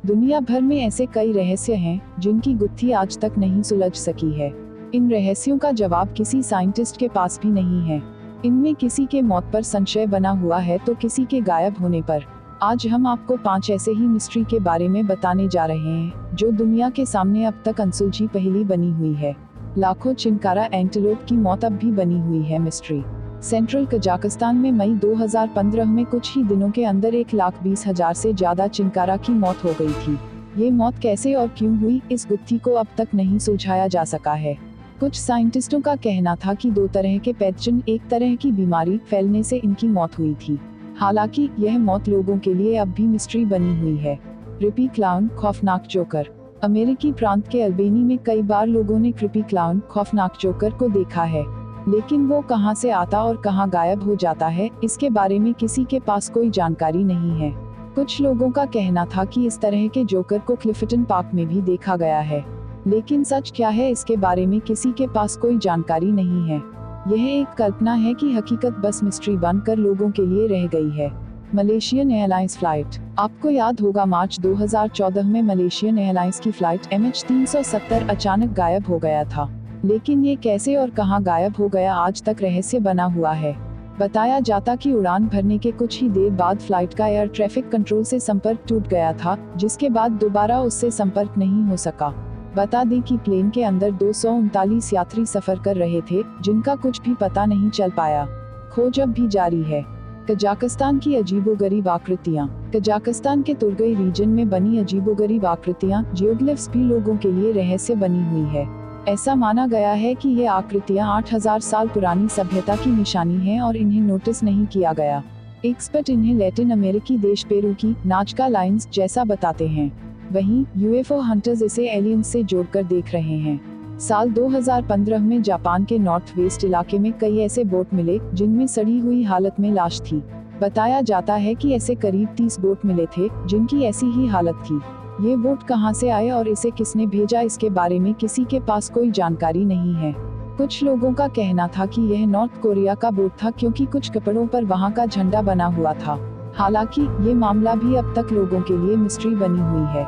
दुनिया भर में ऐसे कई रहस्य हैं जिनकी गुत्थी आज तक नहीं सुलझ सकी है। इन रहस्यों का जवाब किसी साइंटिस्ट के पास भी नहीं है। इनमें किसी के मौत पर संशय बना हुआ है तो किसी के गायब होने पर। आज हम आपको 5 ऐसे ही मिस्ट्री के बारे में बताने जा रहे हैं जो दुनिया के सामने अब तक अनसुलझी पहेली बनी हुई है। लाखों चिंकारा एंटीलोप की मौत अब भी बनी हुई है मिस्ट्री। सेंट्रल कजाकिस्तान में मई 2015 में कुछ ही दिनों के अंदर 1,20,000 से ज्यादा चिंकारा की मौत हो गई थी। ये मौत कैसे और क्यों हुई, इस गुत्थी को अब तक नहीं सुलझाया जा सका है। कुछ साइंटिस्टों का कहना था कि 2 तरह के पैथोजन, एक तरह की बीमारी फैलने से इनकी मौत हुई थी। हालांकि यह मौत लोगों के लिए अब भी मिस्ट्री बनी हुई है। क्रीपी क्लाउन, खौफनाक जोकर। अमेरिकी प्रांत के अल्बेनी में कई बार लोगों ने क्रीपी क्लाउन, खौफनाक जोकर को देखा है, लेकिन वो कहां से आता और कहां गायब हो जाता है, इसके बारे में किसी के पास कोई जानकारी नहीं है। कुछ लोगों का कहना था कि इस तरह के जोकर को क्लिफ्टन पार्क में भी देखा गया है, लेकिन सच क्या है इसके बारे में किसी के पास कोई जानकारी नहीं है। यह एक कल्पना है कि हकीकत बस मिस्ट्री बनकर लोगों के लिए रह गई है। Malaysian airlines flight. आपको याद होगा मार्च 2014 में मलेशियन एयरलाइंस की फ्लाइट MH370 अचानक गायब हो गया था, लेकिन ये कैसे और कहां गायब हो गया आज तक रहस्य बना हुआ है। बताया जाता कि उड़ान भरने के कुछ ही देर बाद फ्लाइट का एयर ट्रैफिक कंट्रोल से संपर्क टूट गया था, जिसके बाद दोबारा उससे संपर्क नहीं हो सका। बता दें कि प्लेन के अंदर 239 यात्री सफर कर रहे थे, जिनका कुछ भी पता नहीं चल पाया। खोज अब भी जारी है। कजाकिस्तान की अजीबोगरीब आकृतियाँ। कजाकिस्तान के तुर्गई रीजन में बनी अजीबोगरीब आकृतियाँ, जियोग्लिफ्स भी लोगों के लिए रहस्य बनी हुई है। ऐसा माना गया है कि ये आकृतियाँ 8000 साल पुरानी सभ्यता की निशानी हैं और इन्हें नोटिस नहीं किया गया। एक्सपर्ट इन्हें लैटिन अमेरिकी देश पेरू की नाजका लाइन्स जैसा बताते हैं। वहीं UFO हंटर्स इसे एलियंस से जोड़कर देख रहे हैं। साल 2015 में जापान के नॉर्थ वेस्ट इलाके में कई ऐसे बोट मिले जिनमें सड़ी हुई हालत में लाश थी। बताया जाता है कि ऐसे करीब 30 बोट मिले थे जिनकी ऐसी ही हालत थी। ये बोट कहां से आए और इसे किसने भेजा, इसके बारे में किसी के पास कोई जानकारी नहीं है। कुछ लोगों का कहना था कि यह नॉर्थ कोरिया का बोट था, क्योंकि कुछ कपड़ों पर वहां का झंडा बना हुआ था। हालांकि ये मामला भी अब तक लोगों के लिए मिस्ट्री बनी हुई है।